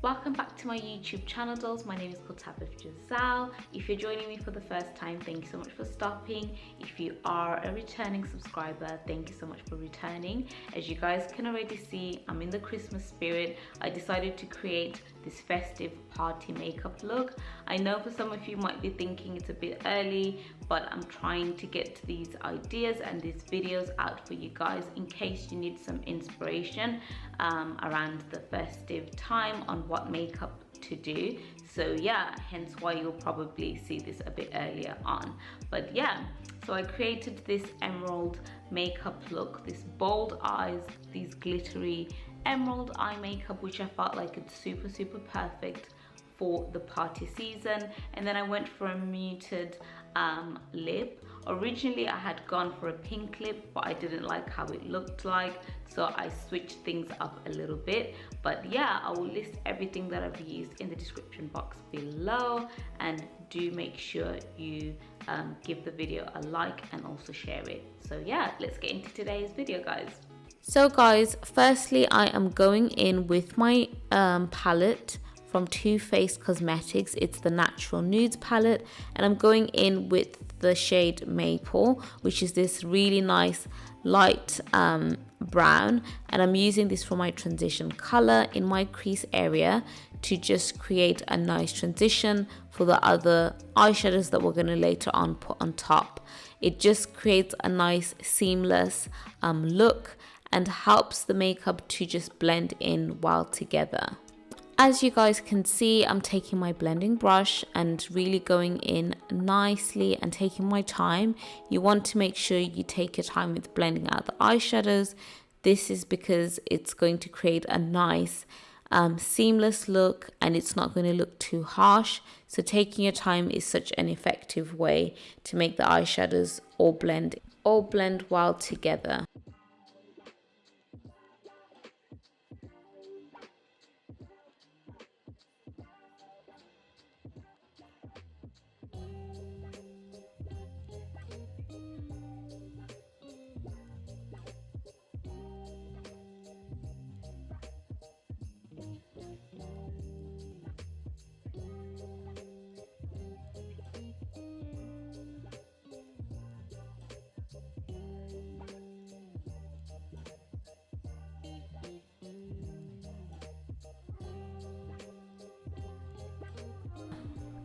Welcome back to my YouTube channel, dolls. My name is Kutabif Jazal. If you're joining me for the first time, thank you so much for stopping. If you are a returning subscriber, thank you so much for returning. As you guys can already see, I'm in the Christmas spirit. I decided to create this festive party makeup look. I know for some of you might be thinking it's a bit early, but I'm trying to get these ideas and these videos out for you guys in case you need some inspiration around the festive time on what makeup to do. So yeah, hence why you'll probably see this a bit earlier on. But yeah, so I created this emerald makeup look, this bold eyes, these glittery emerald eye makeup, which I felt like it's super perfect for the party season. And then I went for a muted lip. Originally I had gone for a pink lip, but I didn't like how it looked like, so I switched things up a little bit. But yeah, I will list everything that I've used in the description box below, and do make sure you give the video a like and also share it. So yeah, let's get into today's video, guys. So guys, firstly I am going in with my palette from Too Faced Cosmetics. It's the Natural Nudes palette, and I'm going in with the shade Maple, which is this really nice light brown, and I'm using this for my transition color in my crease area to just create a nice transition for the other eyeshadows that we're going to later on put on top. It just creates a nice seamless look and helps the makeup to just blend in well together. As you guys can see, I'm taking my blending brush and really going in nicely and taking my time. You want to make sure you take your time with blending out the eyeshadows. This is because it's going to create a nice seamless look, and it's not going to look too harsh. So taking your time is such an effective way to make the eyeshadows all blend well together.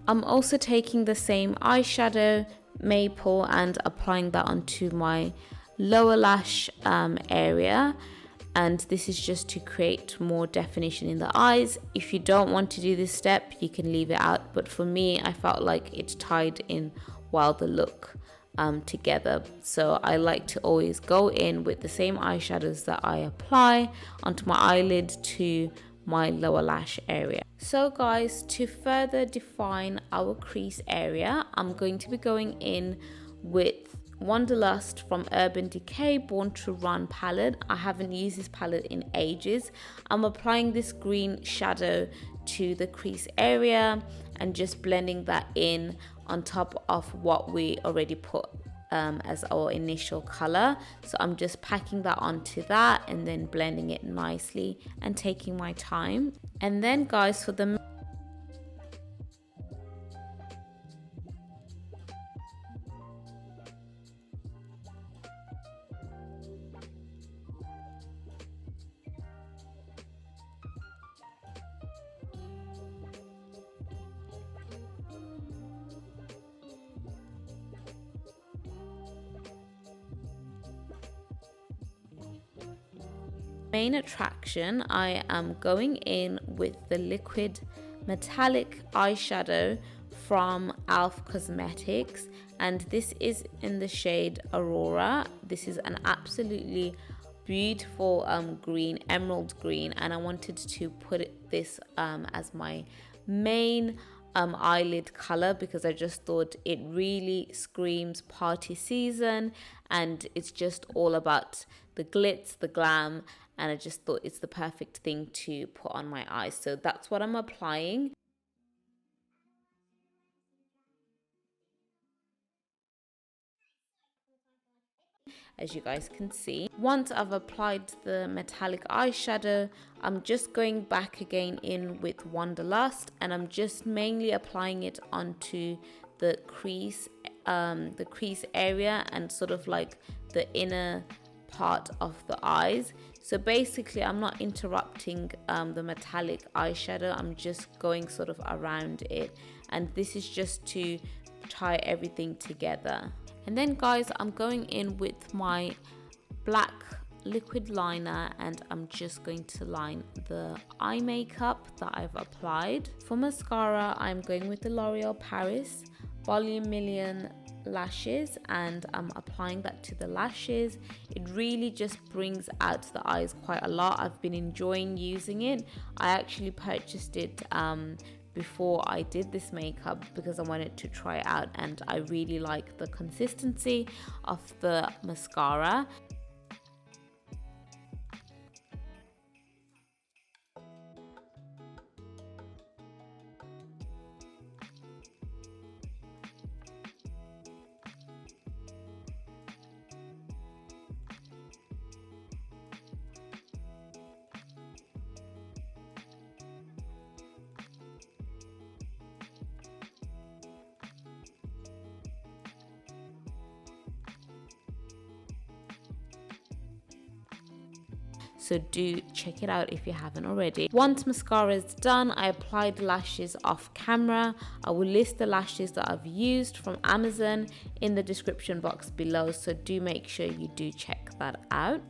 I'm also taking the same eyeshadow Maple and applying that onto my lower lash area, and this is just to create more definition in the eyes. If you don't want to do this step, you can leave it out, but for me I felt like it tied in well the look together. So I like to always go in with the same eyeshadows that I apply onto my eyelid to my lower lash area. So guys, to further define our crease area, I'm going to be going in with Wanderlust from Urban Decay Born to Run palette. I haven't used this palette in ages. I'm applying this green shadow to the crease area and just blending that in on top of what we already put as our initial color. So I'm just packing that onto that and then blending it nicely and taking my time. And then guys, for the main attraction, I am going in with the liquid metallic eyeshadow from Elf Cosmetics, and this is in the shade Aurora. This is an absolutely beautiful green, emerald green, and I wanted to put this as my main eyelid color because I just thought it really screams party season, and it's just all about the glitz, the glam, and I just thought it's the perfect thing to put on my eyes. So that's what I'm applying. as you guys can see. Once I've applied the metallic eyeshadow, I'm just going back again in with Wanderlust, and I'm just mainly applying it onto the crease area and sort of like the inner part of the eyes. So basically I'm not interrupting the metallic eyeshadow, I'm just going sort of around it, and this is just to tie everything together. And then guys, I'm going in with my black liquid liner and I'm just going to line the eye makeup that I've applied. For mascara, I'm going with the L'Oreal Paris Volume Million lashes, and I'm applying that to the lashes. It really just brings out the eyes quite a lot. I've been enjoying using it. I actually purchased it before I did this makeup because I wanted to try it out, and I really like the consistency of the mascara. So do check it out if you haven't already. Once mascara is done, I apply the lashes off camera. I will list the lashes that I've used from Amazon in the description box below, so do make sure you do check that out.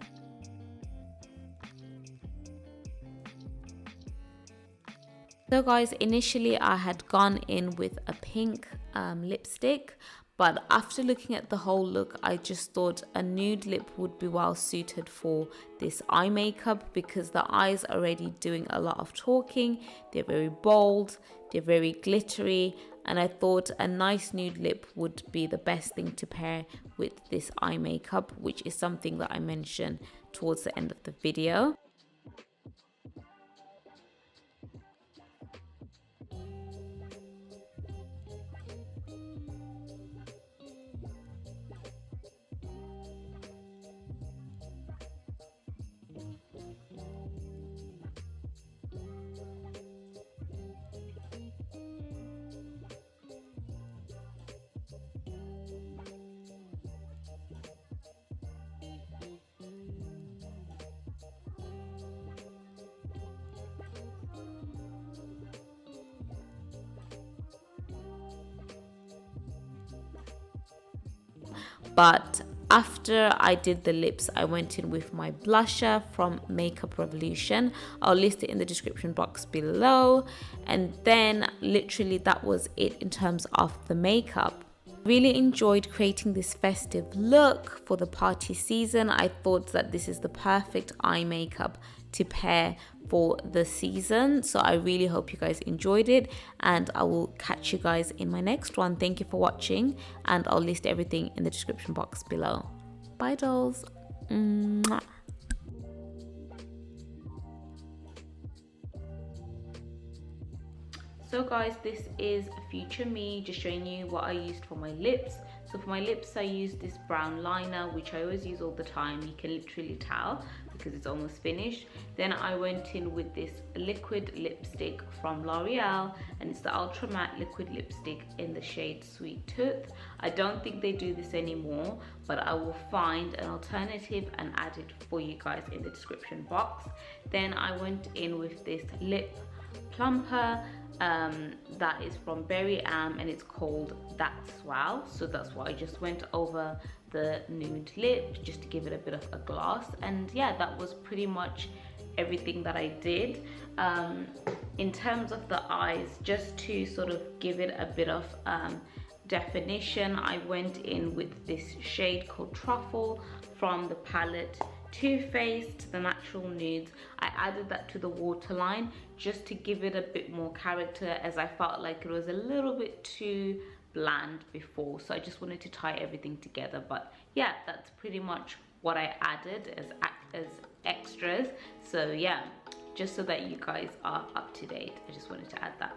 So guys, initially I had gone in with a pink lipstick, but after looking at the whole look, I just thought a nude lip would be well suited for this eye makeup because the eyes are already doing a lot of talking. They're very bold, they're very glittery, and I thought a nice nude lip would be the best thing to pair with this eye makeup, which is something that I mentioned towards the end of the video. But after I did the lips, I went in with my blusher from Makeup Revolution. I'll list it in the description box below. And then literally that was it in terms of the makeup. Really enjoyed creating this festive look for the party season. I thought that this is the perfect eye makeup to pair for the season. So I really hope you guys enjoyed it, and I will catch you guys in my next one. Thank you for watching, and I'll list everything in the description box below. Bye dolls. Mwah. So guys, this is future me just showing you what I used for my lips. So for my lips I used this brown liner, which I always use all the time. You can literally tell because it's almost finished. Then I went in with this liquid lipstick from L'Oreal, and it's the Ultra Matte liquid lipstick in the shade Sweet Tooth. I don't think they do this anymore, but I will find an alternative and add it for you guys in the description box. Then I went in with this lip plumper that is from Berry and it's called That's Wow. So that's what I just went over the nude lip just to give it a bit of a gloss. And yeah, that was pretty much everything that I did. In terms of the eyes, just to sort of give it a bit of definition, I went in with this shade called Truffle from the palette Too Faced, the Natural Nudes. I added that to the waterline just to give it a bit more character, as I felt like it was a little bit too bland before, so I just wanted to tie everything together. But yeah, that's pretty much what I added as extras. So yeah, just so that you guys are up to date, I just wanted to add that.